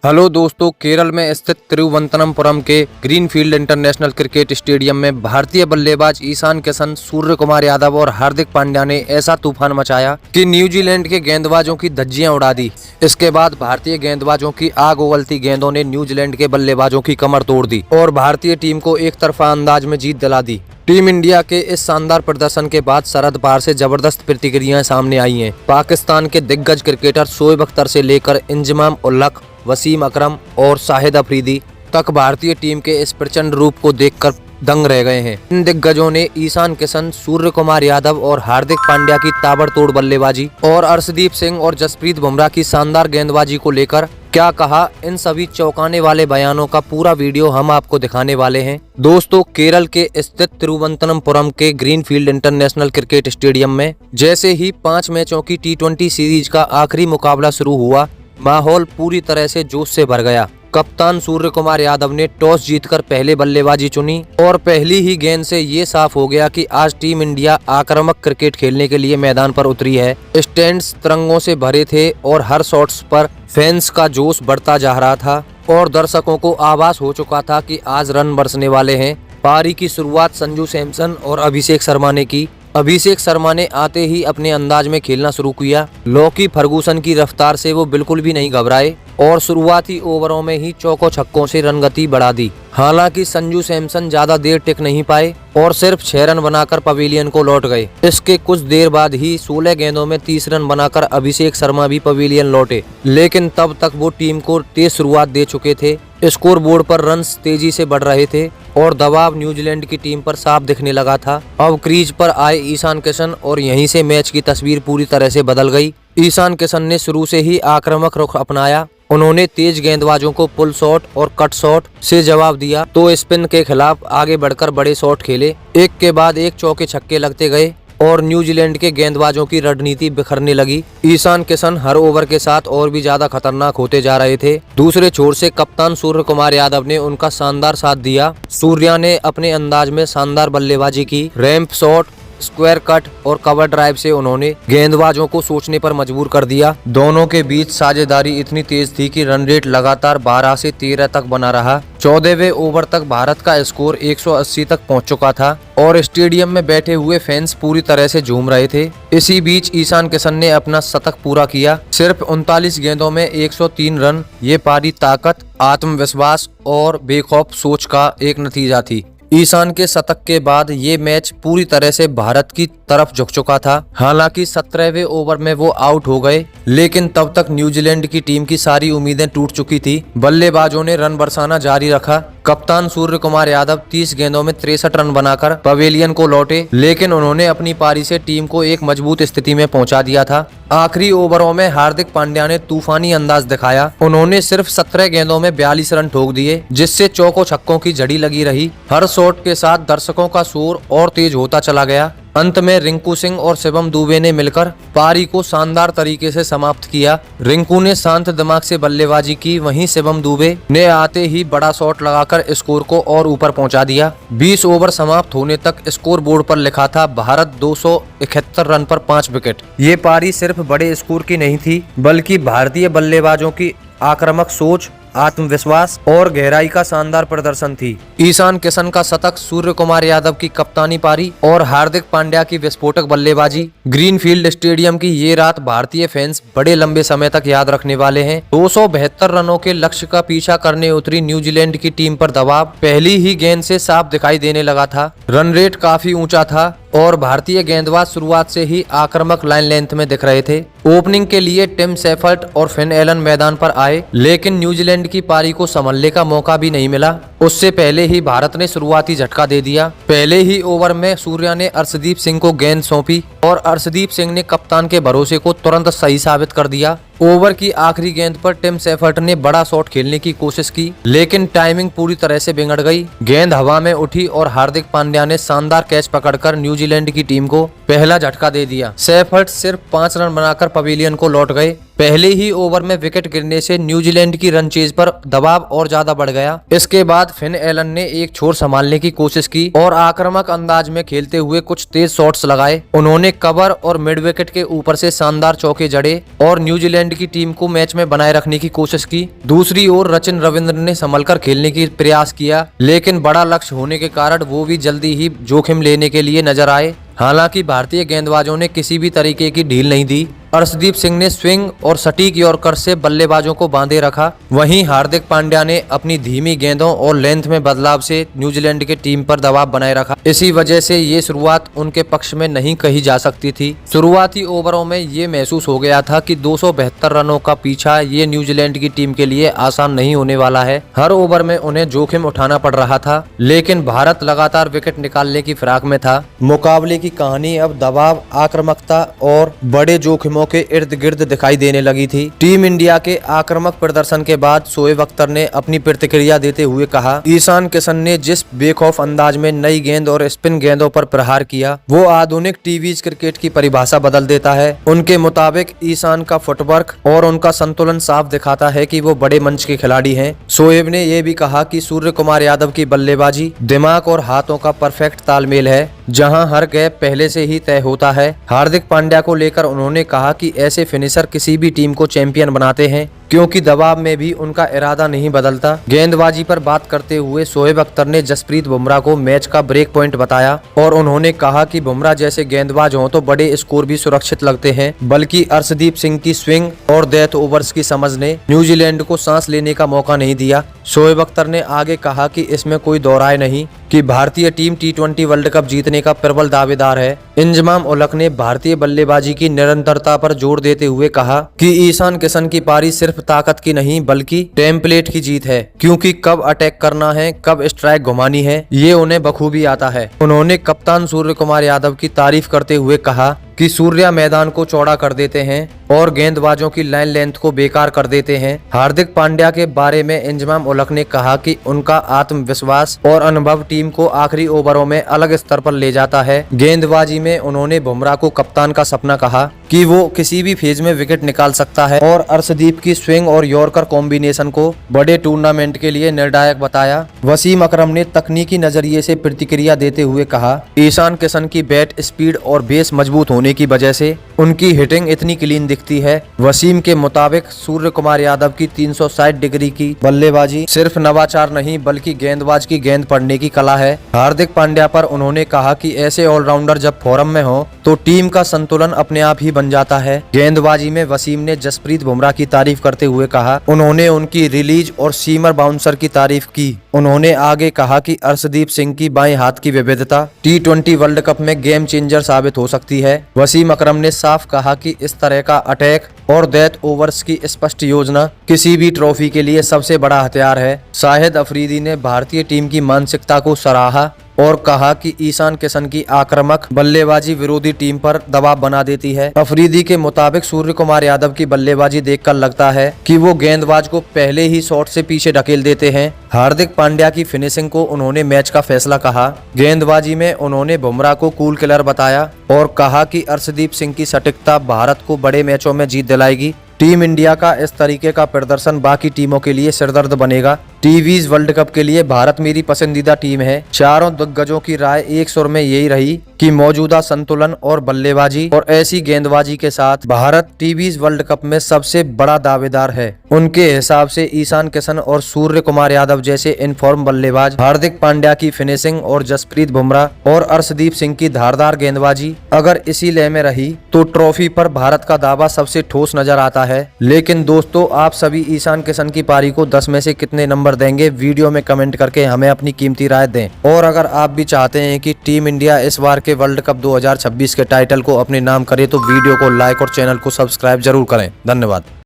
Hello दोस्तों, केरल में स्थित तिरुवनंतपुरम के ग्रीनफील्ड इंटरनेशनल क्रिकेट स्टेडियम में भारतीय बल्लेबाज ईशान किशन, सूर्य कुमार यादव और हार्दिक पांड्या ने ऐसा तूफान मचाया कि न्यूजीलैंड के गेंदबाजों की धज्जियां उड़ा दी। इसके बाद भारतीय गेंदबाजों की आग उगलती गेंदों ने न्यूजीलैंड के बल्लेबाजों की कमर तोड़ दी और भारतीय टीम को एक तरफा अंदाज में जीत दिला दी। टीम इंडिया के इस शानदार प्रदर्शन के बाद सरहद पार से जबरदस्त प्रतिक्रियाएं सामने आई हैं। पाकिस्तान के दिग्गज क्रिकेटर शोएब अख्तर से लेकर इंजमाम उल हक, वसीम अकरम और शाहिद अफरीदी तक भारतीय टीम के इस प्रचंड रूप को देखकर दंग रह गए हैं। इन दिग्गजों ने ईशान किशन, सूर्य कुमार यादव और हार्दिक पांड्या की ताबड़तोड़ बल्लेबाजी और अर्शदीप सिंह और जसप्रीत बुमराह की शानदार गेंदबाजी को लेकर क्या कहा, इन सभी चौंकाने वाले बयानों का पूरा वीडियो हम आपको दिखाने वाले हैं। दोस्तों, केरल के स्थित तिरुवनंतपुरम के ग्रीनफील्ड इंटरनेशनल क्रिकेट स्टेडियम में जैसे ही 5 मैचों की T20 सीरीज का आखिरी मुकाबला शुरू हुआ, माहौल पूरी तरह से जोश से भर गया। कप्तान सूर्य कुमार यादव ने टॉस जीतकर पहले बल्लेबाजी चुनी और पहली ही गेंद से ये साफ हो गया कि आज टीम इंडिया आक्रामक क्रिकेट खेलने के लिए मैदान पर उतरी है। स्टैंड्स तिरंगों से भरे थे और हर शॉट्स पर फैंस का जोश बढ़ता जा रहा था और दर्शकों को आभास हो चुका था कि आज रन बरसने वाले हैं। पारी की शुरुआत संजू सैमसन और अभिषेक शर्मा ने की। अभिषेक शर्मा ने आते ही अपने अंदाज में खेलना शुरू किया। लॉकी फर्गूसन की रफ्तार से वो बिल्कुल भी नहीं घबराए और शुरुआती ओवरों में ही चौकों छक्कों से रन गति बढ़ा दी। हालांकि संजू सैमसन ज्यादा देर टिक नहीं पाए और सिर्फ 6 रन बनाकर पवेलियन को लौट गए। इसके कुछ देर बाद ही 16 गेंदों में 30 रन बनाकर अभिषेक शर्मा भी पवेलियन लौटे, लेकिन तब तक वो टीम को तेज शुरुआत दे चुके थे। स्कोर बोर्ड पर रन्स तेजी से बढ़ रहे थे और दबाव न्यूजीलैंड की टीम पर साफ दिखने लगा था। अब क्रीज पर आए ईशान किशन और यहीं से मैच की तस्वीर पूरी तरह से बदल गई। ईशान किशन ने शुरू से ही आक्रामक रुख अपनाया। उन्होंने तेज गेंदबाजों को पुल शॉट और कट शॉट से जवाब दिया तो स्पिन के खिलाफ आगे बढ़कर बड़े शॉट खेले। एक के बाद एक चौके छक्के लगते गए और न्यूजीलैंड के गेंदबाजों की रणनीति बिखरने लगी। ईशान किशन हर ओवर के साथ और भी ज्यादा खतरनाक होते जा रहे थे। दूसरे छोर से कप्तान सूर्य कुमार यादव ने उनका शानदार साथ दिया। सूर्या ने अपने अंदाज में शानदार बल्लेबाजी की। रैंप शॉट, स्क्वायर कट और कवर ड्राइव से उन्होंने गेंदबाजों को सोचने पर मजबूर कर दिया। दोनों के बीच साझेदारी इतनी तेज थी कि रन रेट लगातार 12 से 13 तक बना रहा। 14वें ओवर तक भारत का स्कोर 180 तक पहुंच चुका था और स्टेडियम में बैठे हुए फैंस पूरी तरह से झूम रहे थे। इसी बीच ईशान किशन ने अपना शतक पूरा किया। सिर्फ 39 गेंदों में 103 रन। ये पारी ताकत, आत्मविश्वास और बेखौफ सोच का एक नतीजा थी। ईशान के शतक के बाद ये मैच पूरी तरह से भारत की तरफ झुक चुका था। हालांकि 17वें ओवर में वो आउट हो गए, लेकिन तब तक न्यूजीलैंड की टीम की सारी उम्मीदें टूट चुकी थी। बल्लेबाजों ने रन बरसाना जारी रखा। कप्तान सूर्य कुमार यादव 30 गेंदों में 63 रन बनाकर पवेलियन को लौटे, लेकिन उन्होंने अपनी पारी से टीम को एक मजबूत स्थिति में पहुंचा दिया था। आखिरी ओवरों में हार्दिक पांड्या ने तूफानी अंदाज दिखाया। उन्होंने सिर्फ 17 गेंदों में 42 रन ठोक दिए, जिससे चौकों छक्कों की झड़ी लगी रही। हर शॉट के साथ दर्शकों का शोर और तेज होता चला गया। अंत में रिंकू सिंह और शिवम दुबे ने मिलकर पारी को शानदार तरीके से समाप्त किया। रिंकू ने शांत दिमाग से बल्लेबाजी की, वहीं शिवम दुबे ने आते ही बड़ा शॉट लगाकर स्कोर को और ऊपर पहुंचा दिया। 20 ओवर समाप्त होने तक स्कोर बोर्ड पर लिखा था भारत 271 रन पर 5 विकेट। ये पारी सिर्फ बड़े स्कोर की नहीं थी, बल्कि भारतीय बल्लेबाजों की आक्रामक सोच, आत्मविश्वास और गहराई का शानदार प्रदर्शन थी। ईशान किशन का शतक, सूर्य कुमार यादव की कप्तानी पारी और हार्दिक पांड्या की विस्फोटक बल्लेबाजी। ग्रीनफील्ड स्टेडियम की ये रात भारतीय फैंस बड़े लंबे समय तक याद रखने वाले हैं। 272 रनों के लक्ष्य का पीछा करने उतरी न्यूजीलैंड की टीम पर दबाव पहली ही गेंद से साफ दिखाई देने लगा था। रन रेट काफी ऊंचा था और भारतीय गेंदबाज शुरुआत से ही आक्रामक लाइन लेंथ में दिख रहे थे। ओपनिंग के लिए टिम सेफर्ट और फिन एलन मैदान पर आए, लेकिन न्यूजीलैंड की पारी को संभलने का मौका भी नहीं मिला। उससे पहले ही भारत ने शुरुआती झटका दे दिया। पहले ही ओवर में सूर्या ने अर्शदीप सिंह को गेंद सौंपी और अर्शदीप सिंह ने कप्तान के भरोसे को तुरंत सही साबित कर दिया। ओवर की आखिरी गेंद पर टिम सेफर्ट ने बड़ा शॉट खेलने की कोशिश की, लेकिन टाइमिंग पूरी तरह से बिगड़ गई। गेंद हवा में उठी और हार्दिक पांड्या ने शानदार कैच पकड़कर न्यूजीलैंड की टीम को पहला झटका दे दिया। सेफर्ट सिर्फ 5 रन बनाकर पवेलियन को लौट गए पहले ही ओवर में विकेट गिरने से न्यूजीलैंड की रन चेज पर दबाव और ज्यादा बढ़ गया। इसके बाद फिन एलन ने एक छोर संभालने की कोशिश की और आक्रामक अंदाज में खेलते हुए कुछ तेज शॉट्स लगाए। उन्होंने कवर और मिड विकेट के ऊपर से शानदार चौके जड़े और न्यूजीलैंड की टीम को मैच में बनाए रखने की कोशिश की। दूसरी ओर सचिन रविंद्र ने संभलकर खेलने की प्रयास किया, लेकिन बड़ा लक्ष्य होने के कारण वो भी जल्दी ही जोखिम लेने के लिए नजर आए। हालांकि भारतीय गेंदबाजों ने किसी भी तरीके की ढील नहीं दी। अर्शदीप सिंह ने स्विंग और सटीक यॉर्कर से बल्लेबाजों को बांधे रखा। वहीं हार्दिक पांड्या ने अपनी धीमी गेंदों और लेंथ में बदलाव से न्यूजीलैंड की टीम पर दबाव बनाए रखा। इसी वजह से ये शुरुआत उनके पक्ष में नहीं कही जा सकती थी। शुरुआती ओवरों में ये महसूस हो गया था कि 272 रनों का पीछा ये न्यूजीलैंड की टीम के लिए आसान नहीं होने वाला है। हर ओवर में उन्हें जोखिम उठाना पड़ रहा था, लेकिन भारत लगातार विकेट निकालने की फिराक में था। मुकाबले की कहानी अब दबाव, आक्रामकता और बड़े जोखिमों के इर्द गिर्द दिखाई देने लगी थी। टीम इंडिया के आक्रामक प्रदर्शन के बाद शोएब अख्तर ने अपनी प्रतिक्रिया देते हुए कहा, ईशान किशन ने जिस बेखौफ अंदाज में नई गेंद और स्पिन गेंदों पर प्रहार किया, वो आधुनिक टीवीज क्रिकेट की परिभाषा बदल देता है। उनके मुताबिक ईशान का फुटवर्क और उनका संतुलन साफ दिखाता है कि वो बड़े मंच के खिलाड़ी हैं। शोएब ने यह भी कहा कि सूर्य कुमार यादव की बल्लेबाजी दिमाग और हाथों का परफेक्ट तालमेल है, जहां हर गैप पहले से ही तय होता है। हार्दिक पांड्या को लेकर उन्होंने कहा कि ऐसे फिनिशर किसी भी टीम को चैंपियन बनाते हैं, क्योंकि दबाव में भी उनका इरादा नहीं बदलता। गेंदबाजी पर बात करते हुए शोएब अख्तर ने जसप्रीत बुमराह को मैच का ब्रेक पॉइंट बताया और उन्होंने कहा कि बुमराह जैसे गेंदबाज हों तो बड़े स्कोर भी सुरक्षित लगते हैं, बल्कि अर्शदीप सिंह की स्विंग और डेथ ओवर्स की समझ ने न्यूजीलैंड को सांस लेने का मौका नहीं दिया। शोएब अख्तर ने आगे कहा कि इसमें कोई दो राय नहीं कि भारतीय टीम T20 वर्ल्ड कप जीतने का प्रबल दावेदार है। इंजमाम उलक ने भारतीय बल्लेबाजी की निरंतरता पर जोर देते हुए कहा कि ईशान किशन की पारी सिर्फ ताकत की नहीं बल्कि टेम्पलेट की जीत है, क्योंकि कब अटैक करना है, कब स्ट्राइक घुमानी है, ये उन्हें बखूबी आता है। उन्होंने कप्तान सूर्य कुमार यादव की तारीफ करते हुए कहा कि सूर्या मैदान को चौड़ा कर देते हैं और गेंदबाजों की लाइन लेंथ को बेकार कर देते हैं। हार्दिक पांड्या के बारे में इंजमाम उलक ने कहा कि उनका आत्मविश्वास और अनुभव टीम को आखिरी ओवरों में अलग स्तर पर ले जाता है। गेंदबाजी में उन्होंने बुमराह को कप्तान का सपना कहा कि वो किसी भी फेज में विकेट निकाल सकता है और अर्शदीप की स्विंग और यॉर्कर कॉम्बिनेशन को बड़े टूर्नामेंट के लिए निर्णायक बताया। वसीम अकरम ने तकनीकी नजरिए से प्रतिक्रिया देते हुए कहा, ईशान किशन की बैट स्पीड और बेस मजबूत होने की वजह से उनकी हिटिंग इतनी क्लीन दिखती है। वसीम के मुताबिक सूर्य कुमार यादव की 360 डिग्री की बल्लेबाजी सिर्फ नवाचार नहीं बल्कि गेंदबाज की गेंद पढ़ने की कला है। हार्दिक पांड्या पर उन्होंने कहा कि ऐसे ऑलराउंडर जब फॉर्म में हो तो टीम का संतुलन अपने आप ही बन जाता है। गेंदबाजी में वसीम ने जसप्रीत बुमराह की तारीफ करते हुए कहा, उन्होंने उनकी रिलीज और सीमर बाउंसर की तारीफ की। उन्होंने आगे कहा कि अर्शदीप सिंह की बाएं हाथ की विविधता T20 वर्ल्ड कप में गेम चेंजर साबित हो सकती है। वसीम अकरम ने साफ कहा कि इस तरह का अटैक और डेथ ओवर्स की स्पष्ट योजना किसी भी ट्रॉफी के लिए सबसे बड़ा हथियार है। शाहिद अफरीदी ने भारतीय टीम की मानसिकता को सराहा और कहा कि ईशान किशन की आक्रामक बल्लेबाजी विरोधी टीम पर दबाव बना देती है। अफरीदी के मुताबिक सूर्य कुमार यादव की बल्लेबाजी देखकर लगता है कि वो गेंदबाज को पहले ही शॉट से पीछे ढकेल देते हैं। हार्दिक पांड्या की फिनिशिंग को उन्होंने मैच का फैसला कहा। गेंदबाजी में उन्होंने बुमराह को कूल किलर बताया और कहा कि अर्शदीप सिंह की सटीकता भारत को बड़े मैचों में जीत दिलाएगी। टीम इंडिया का इस तरीके का प्रदर्शन बाकी टीमों के लिए सिरदर्द बनेगा। टीवीज वर्ल्ड कप के लिए भारत मेरी पसंदीदा टीम है। चारों दिग्गजों की राय एक सुर में यही रही कि मौजूदा संतुलन और बल्लेबाजी और ऐसी गेंदबाजी के साथ भारत टीवीज वर्ल्ड कप में सबसे बड़ा दावेदार है। उनके हिसाब से ईशान किशन और सूर्य कुमार यादव जैसे इनफॉर्म बल्लेबाज, हार्दिक पांड्या की फिनिशिंग और जसप्रीत बुमराह और अर्शदीप सिंह की धारदार गेंदबाजी अगर इसी लय में रही तो ट्रॉफी पर भारत का दावा सबसे ठोस नजर आता है। लेकिन दोस्तों, आप सभी ईशान किशन की पारी को 10 में से कितने नंबर देंगे, वीडियो में कमेंट करके हमें अपनी कीमती राय दें। और अगर आप भी चाहते हैं कि टीम इंडिया इस बार के वर्ल्ड कप 2026 के टाइटल को अपने नाम करे तो वीडियो को लाइक और चैनल को सब्सक्राइब जरूर करें। धन्यवाद।